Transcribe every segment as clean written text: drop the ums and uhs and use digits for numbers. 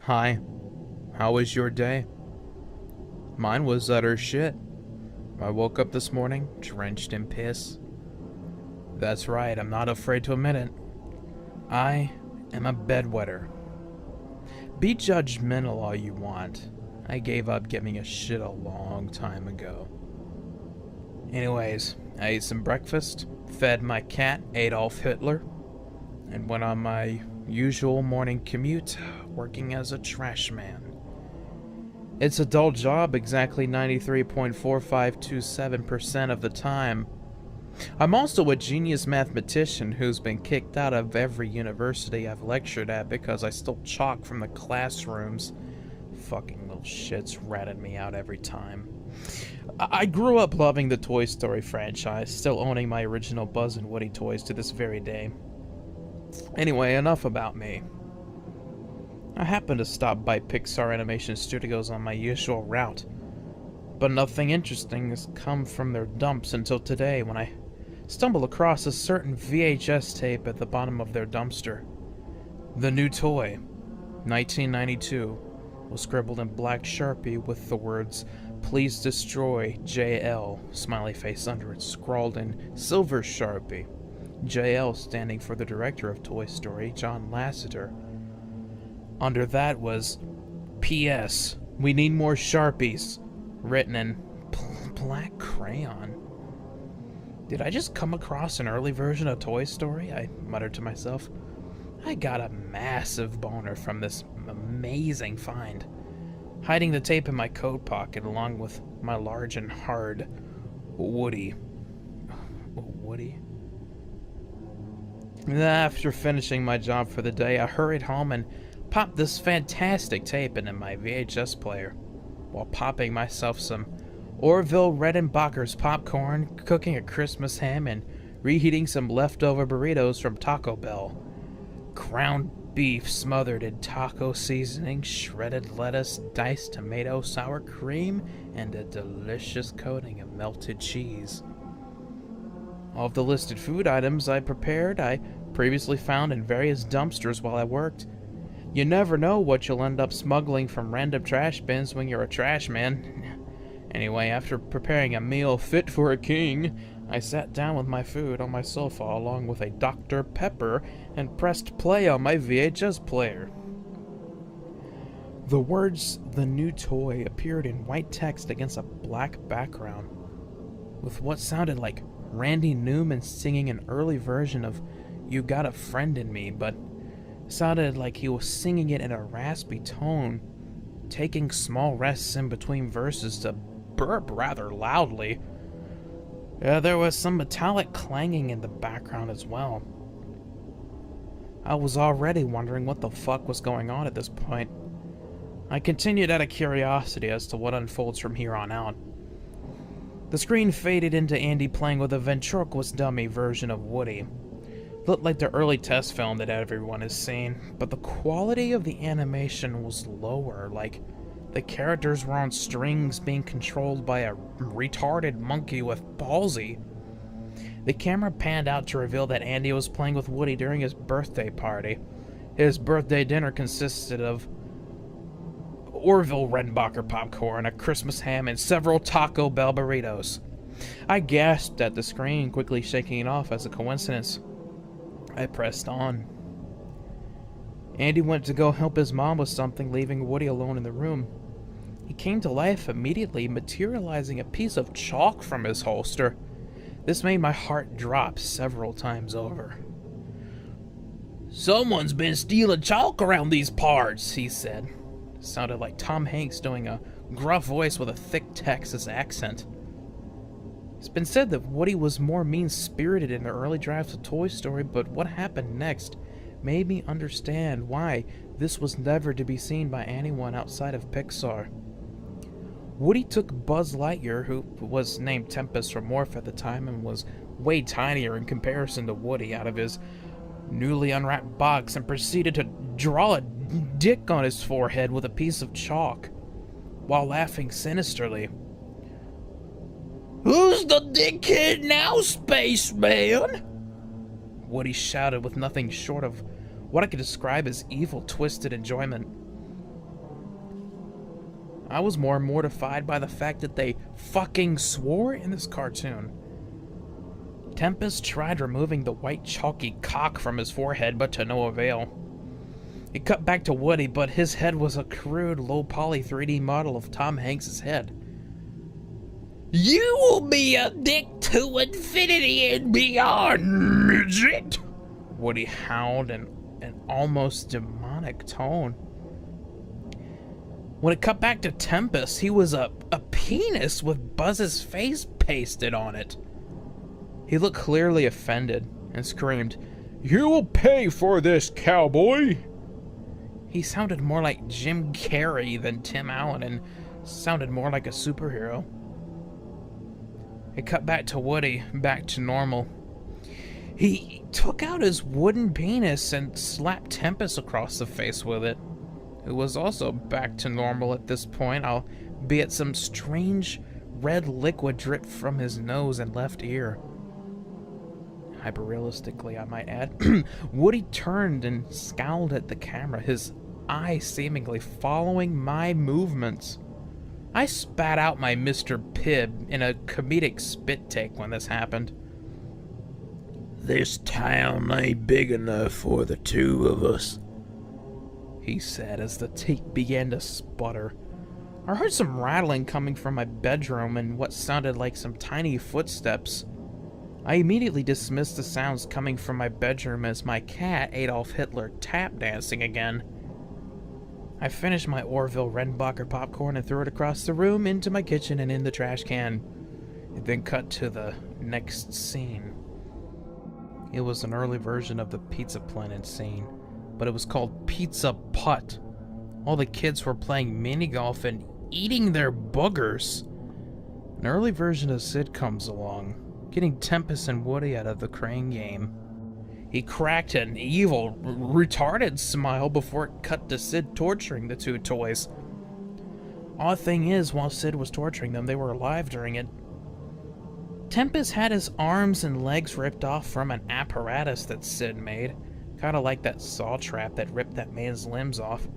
Hi, how was your day? Mine was utter shit. I woke up this morning, drenched in piss. That's right, I'm not afraid to admit it. I am a bedwetter. Be judgmental all you want. I gave up giving a shit a long time ago. Anyways, I ate some breakfast, fed my cat Adolf Hitler, and went on my usual morning commute, working as a trash man. It's a dull job exactly 93.4527% of the time. I'm also a genius mathematician who's been kicked out of every university I've lectured at because I stole chalk from the classrooms. Fucking little shits ratted me out every time. I grew up loving the Toy Story franchise, still owning my original Buzz and Woody toys to this very day. Anyway, enough about me. I happened to stop by Pixar Animation Studios on my usual route, but nothing interesting has come from their dumps until today when I stumbled across a certain VHS tape at the bottom of their dumpster. The New Toy, 1992, was scribbled in black Sharpie with the words, "Please destroy JL," smiley face under it, scrawled in silver Sharpie. JL standing for the director of Toy Story, John Lasseter. Under that was, "P.S. We need more Sharpies," written in black crayon. Did I just come across an early version of Toy Story? I muttered to myself. I got a massive boner from this amazing find, hiding the tape in my coat pocket along with my large and hard Woody. Woody? After finishing my job for the day, I hurried home and popped this fantastic tape into my VHS player, while popping myself some Orville Redenbacher's popcorn, cooking a Christmas ham, and reheating some leftover burritos from Taco Bell. Ground beef smothered in taco seasoning, shredded lettuce, diced tomato, sour cream, and a delicious coating of melted cheese. All of the listed food items I prepared, I previously found in various dumpsters while I worked. You never know what you'll end up smuggling from random trash bins when you're a trash man. Anyway, after preparing a meal fit for a king, I sat down with my food on my sofa along with a Dr. Pepper and pressed play on my VHS player. The words "The New Toy" appeared in white text against a black background, with what sounded like Randy Newman singing an early version of "You Got a Friend in Me," but sounded like he was singing it in a raspy tone, taking small rests in between verses to burp rather loudly. There was some metallic clanging in the background as well. I was already wondering what the fuck was going on at this point. I continued out of curiosity as to what unfolds from here on out. The screen faded into Andy playing with a ventriloquist dummy version of Woody. Looked like the early test film that everyone has seen, but the quality of the animation was lower, like the characters were on strings being controlled by a retarded monkey with palsy. The camera panned out to reveal that Andy was playing with Woody during his birthday party. His birthday dinner consisted of Orville Redenbacher popcorn, a Christmas ham, and several Taco Bell burritos. I gasped at the screen, quickly shaking it off as a coincidence. I pressed on. Andy went to go help his mom with something, leaving Woody alone in the room. He came to life immediately, materializing a piece of chalk from his holster. This made my heart drop several times over. "Someone's been stealing chalk around these parts," he said. It sounded like Tom Hanks doing a gruff voice with a thick Texas accent. It's been said that Woody was more mean-spirited in the early drafts of Toy Story, but what happened next made me understand why this was never to be seen by anyone outside of Pixar. Woody took Buzz Lightyear, who was named Tempest from Morph at the time and was way tinier in comparison to Woody, out of his newly unwrapped box and proceeded to draw a dick on his forehead with a piece of chalk, while laughing sinisterly. "Who's the dickhead now, spaceman?" Woody shouted with nothing short of what I could describe as evil, twisted enjoyment. I was more mortified by the fact that they fucking swore in this cartoon. Tempest tried removing the white chalky cock from his forehead, but to no avail. It cut back to Woody, but his head was a crude, low-poly 3D model of Tom Hanks' head. You will be a dick to infinity and beyond, midget! Woody howled in an almost demonic tone. When it cut back to Tempest, he was a penis with Buzz's face pasted on it. He looked clearly offended and screamed, "You will pay for this, cowboy!" He sounded more like Jim Carrey than Tim Allen and sounded more like a superhero. It cut back to Woody, back to normal. He took out his wooden penis and slapped Tempest across the face with it, who was also back to normal at this point, albeit some strange red liquid dripped from his nose and left ear. Hyper-realistically, I might add. Woody turned and scowled at the camera, his eyes seemingly following my movements. I spat out my Mr. Pibb in a comedic spit take when this happened. "This town ain't big enough for the two of us," he said as the tape began to sputter. I heard some rattling coming from my bedroom and what sounded like some tiny footsteps. I immediately dismissed the sounds coming from my bedroom as my cat, Adolf Hitler, tap dancing again. I finished my Orville Redenbacher popcorn and threw it across the room, into my kitchen, and in the trash can. It then cut to the next scene. It was an early version of the Pizza Planet scene, but it was called Pizza Putt. All the kids were playing mini-golf and eating their boogers. An early version of Sid comes along, getting Tempest and Woody out of the crane game. He cracked an evil, retarded smile before it cut to Sid torturing the two toys. Odd thing is, while Sid was torturing them, they were alive during it. Tempest had his arms and legs ripped off from an apparatus that Sid made, kinda like that saw trap that ripped that man's limbs off.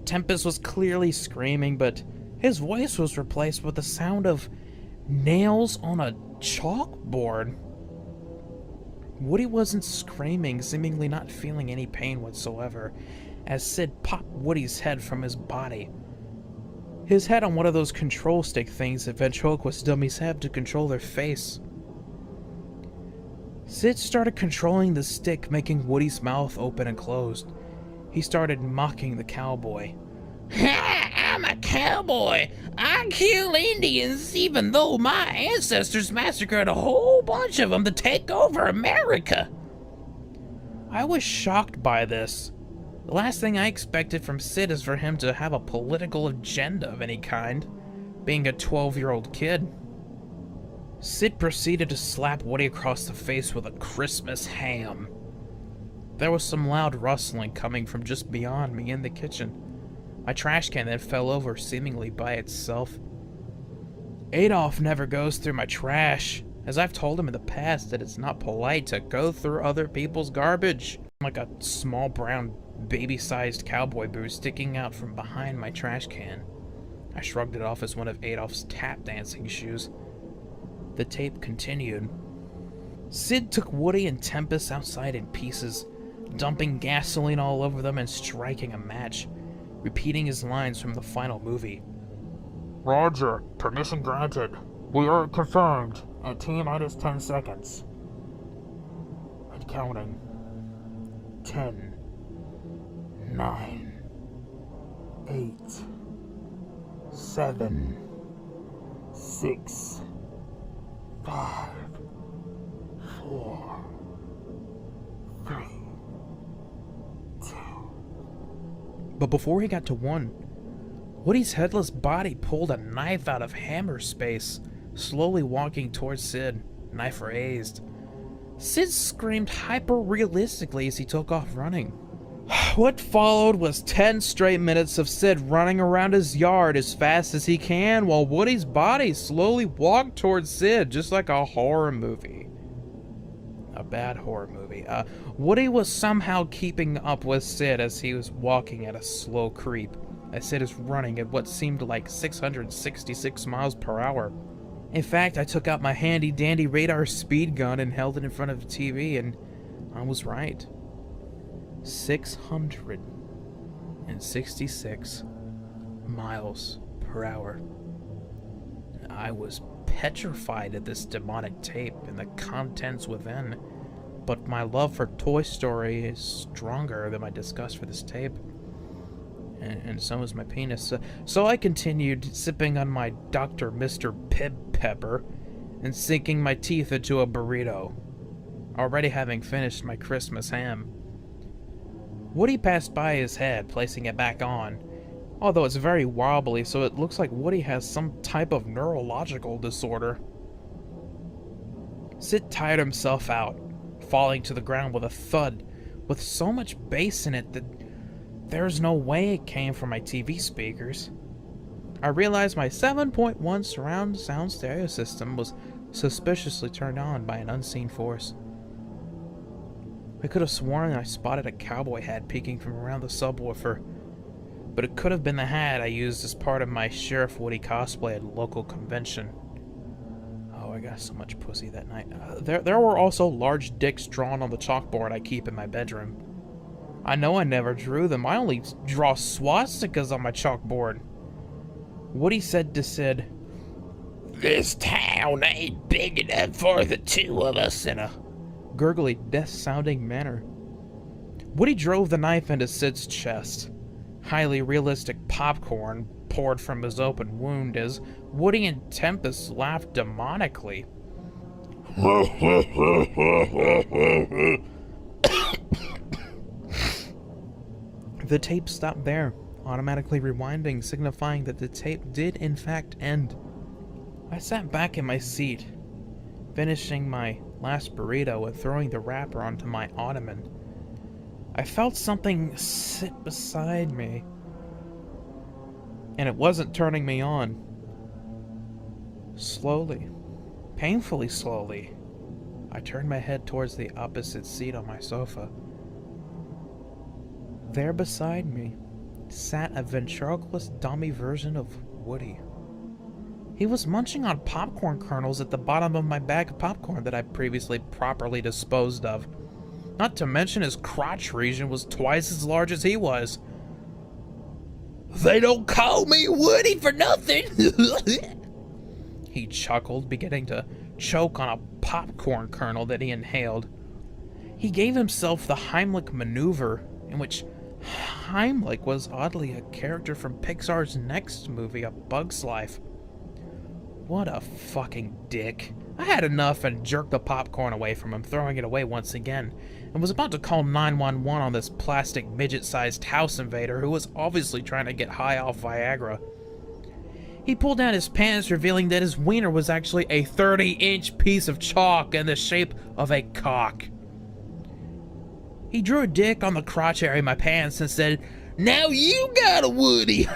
Tempest was clearly screaming, but his voice was replaced with the sound of nails on a chalkboard. Woody wasn't screaming, seemingly not feeling any pain whatsoever, as Sid popped Woody's head from his body. His head on one of those control stick things that ventriloquist dummies have to control their face. Sid started controlling the stick, making Woody's mouth open and closed. He started mocking the cowboy. I'm a cowboy. I kill Indians even though my ancestors massacred a whole bunch of them to take over America. I was shocked by this. The last thing I expected from Sid is for him to have a political agenda of any kind, being a 12-year-old kid. Sid proceeded to slap Woody across the face with a Christmas ham. There was some loud rustling coming from just beyond me in the kitchen. My trash can then fell over seemingly by itself. Adolf never goes through my trash, as I've told him in the past that it's not polite to go through other people's garbage. Like a small brown baby-sized cowboy boot sticking out from behind my trash can. I shrugged it off as one of Adolf's tap dancing shoes. The tape continued. Sid took Woody and Tempest outside in pieces, dumping gasoline all over them and striking a match, repeating his lines from the final movie. Roger. Permission granted. We are confirmed. At T-minus 10 seconds. And counting. 10. 9. 8. 7. 6. 5. 4. 3. 2. But before he got to 1, Woody's headless body pulled a knife out of hammer space, slowly walking towards Sid, knife raised. Sid screamed hyper-realistically as he took off running. What followed was 10 straight minutes of Sid running around his yard as fast as he can while Woody's body slowly walked towards Sid, just like a horror movie. A bad horror movie. Woody was somehow keeping up with Sid as he was walking at a slow creep. I said is running at what seemed like 666 miles per hour. In fact, I took out my handy-dandy radar speed gun and held it in front of the TV, and I was right. 666 miles per hour. I was petrified at this demonic tape and the contents within, but my love for Toy Story is stronger than my disgust for this tape. And so is my penis. So I continued sipping on my Dr. Mr. Pibb pepper and sinking my teeth into a burrito, already having finished my Christmas ham. Woody passed by his head, placing it back on, although it's very wobbly, so it looks like Woody has some type of neurological disorder. Sid tired himself out, falling to the ground with a thud, with so much bass in it that there's no way it came from my TV speakers. I realized my 7.1 surround sound stereo system was suspiciously turned on by an unseen force. I could have sworn I spotted a cowboy hat peeking from around the subwoofer, but it could have been the hat I used as part of my Sheriff Woody cosplay at a local convention. Oh, I got so much pussy that night. There were also large dicks drawn on the chalkboard I keep in my bedroom. I know I never drew them. I only draw swastikas on my chalkboard. Woody said to Sid, "This town ain't big enough for the two of us," in a gurgly, death-sounding manner. Woody drove the knife into Sid's chest. Highly realistic popcorn poured from his open wound as Woody and Tempest laughed demonically. The tape stopped there, automatically rewinding, signifying that the tape did in fact end. I sat back in my seat, finishing my last burrito and throwing the wrapper onto my ottoman. I felt something sit beside me, and it wasn't turning me on. Slowly, painfully slowly, I turned my head towards the opposite seat on my sofa. There beside me sat a ventriloquist dummy version of Woody. He was munching on popcorn kernels at the bottom of my bag of popcorn that I previously properly disposed of. Not to mention his crotch region was twice as large as he was. "They don't call me Woody for nothing." He chuckled, beginning to choke on a popcorn kernel that he inhaled. He gave himself the Heimlich maneuver, in which Heimlich was oddly a character from Pixar's next movie, A Bug's Life. What a fucking dick. I had enough and jerked the popcorn away from him, throwing it away once again, and was about to call 911 on this plastic midget-sized house invader who was obviously trying to get high off Viagra. He pulled down his pants, revealing that his wiener was actually a 30-inch piece of chalk in the shape of a cock. He drew a dick on the crotch area of my pants and said, "Now you got a Woody."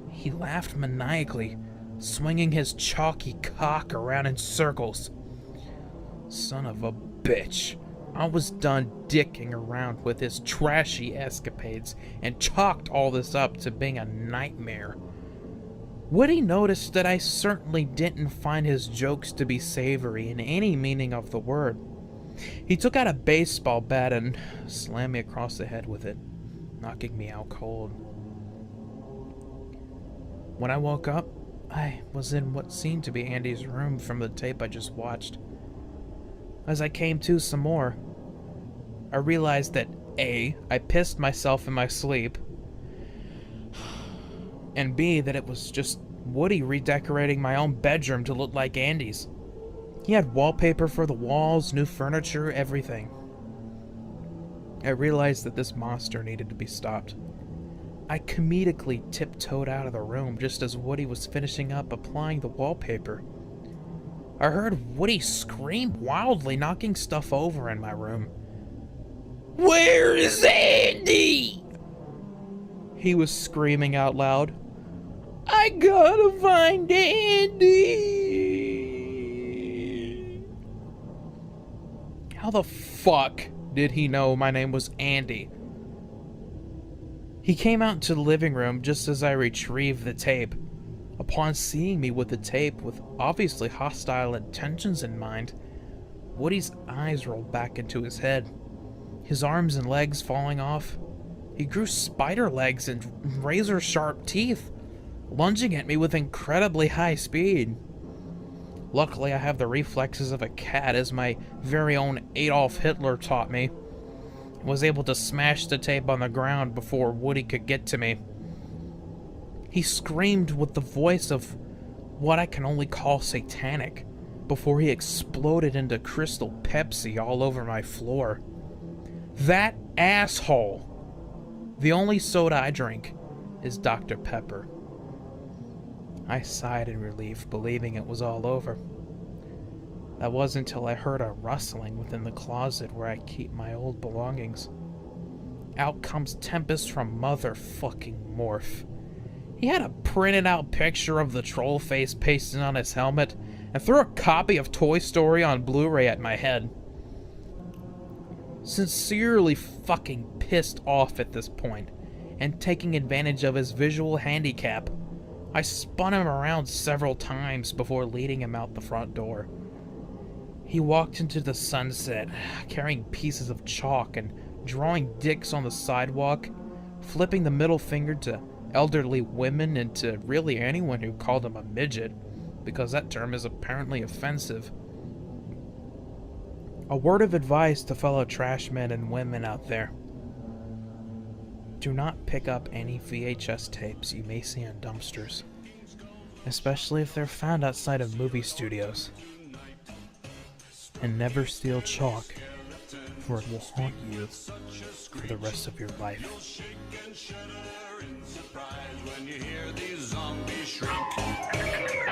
He laughed maniacally, swinging his chalky cock around in circles. Son of a bitch. I was done dicking around with his trashy escapades and chalked all this up to being a nightmare. Woody noticed that I certainly didn't find his jokes to be savory in any meaning of the word. He took out a baseball bat and slammed me across the head with it, knocking me out cold. When I woke up, I was in what seemed to be Andy's room from the tape I just watched. As I came to some more, I realized that A, I pissed myself in my sleep, and B, that it was just Woody redecorating my own bedroom to look like Andy's. He had wallpaper for the walls, new furniture, everything. I realized that this monster needed to be stopped. I comedically tiptoed out of the room just as Woody was finishing up applying the wallpaper. I heard Woody scream wildly, knocking stuff over in my room. "Where is Andy?" He was screaming out loud. "I gotta find Andy!" How the fuck did he know my name was Andy? He came out into the living room just as I retrieved the tape. Upon seeing me with the tape, with obviously hostile intentions in mind, Woody's eyes rolled back into his head, his arms and legs falling off. He grew spider legs and razor-sharp teeth, lunging at me with incredibly high speed. Luckily, I have the reflexes of a cat, as my very own Adolf Hitler taught me. I was able to smash the tape on the ground before Woody could get to me. He screamed with the voice of what I can only call satanic before he exploded into Crystal Pepsi all over my floor. That asshole! The only soda I drink is Dr. Pepper. I sighed in relief, believing it was all over. That wasn't until I heard a rustling within the closet where I keep my old belongings. Out comes Tempest from motherfucking Morph. He had a printed out picture of the troll face pasted on his helmet and threw a copy of Toy Story on Blu-ray at my head. Sincerely fucking pissed off at this point, and taking advantage of his visual handicap, I spun him around several times before leading him out the front door. He walked into the sunset, carrying pieces of chalk and drawing dicks on the sidewalk, flipping the middle finger to elderly women and to really anyone who called him a midget, because that term is apparently offensive. A word of advice to fellow trash men and women out there. Do not pick up any VHS tapes you may see on dumpsters, especially if they're found outside of movie studios. And never steal chalk, for it will haunt you for the rest of your life. When you hear these zombies shriek.